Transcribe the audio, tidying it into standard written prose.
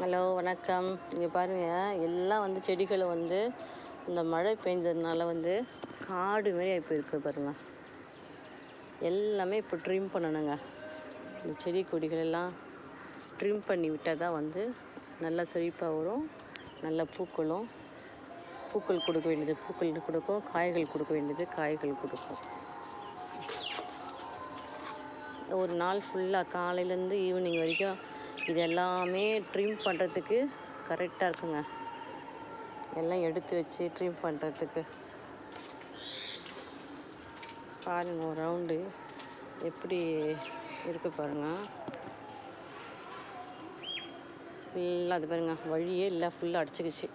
Hello வணக்கம். இங்கே பாருங்கள், எல்லாம் வந்து செடிகளை வந்து இந்த மழை பெய்ஞ்சதுனால வந்து காடு மாரி ஆகி போயிருக்கு பாருங்கள். எல்லாமே இப்போ ட்ரிம் பண்ணணுங்க. இந்த செடி கொடிகள் எல்லாம் ட்ரிம் பண்ணி விட்டால் தான் வந்து நல்லா செழிப்பாக வரும், நல்ல பூக்கள் கொடுக்க வேண்டியது பூக்கள் கொடுக்கும், காய்கள் கொடுக்க வேண்டியது காய்கள் கொடுக்கும். ஒரு நாள் ஃபுல்லாக காலையிலேருந்து ஈவினிங் வரைக்கும் இது எல்லாமே ட்ரிம் பண்ணுறதுக்கு கரெக்டாக இருக்குங்க. எல்லாம் எடுத்து வச்சு ட்ரிம் பண்ணுறதுக்கு பாருங்கள், ஒரு ரவுண்டு எப்படி இருக்குது பாருங்கள். ஃபுல்லாக அது பாருங்கள், வழியே இல்லை, ஃபுல்லாக அடிச்சுக்கிச்சு.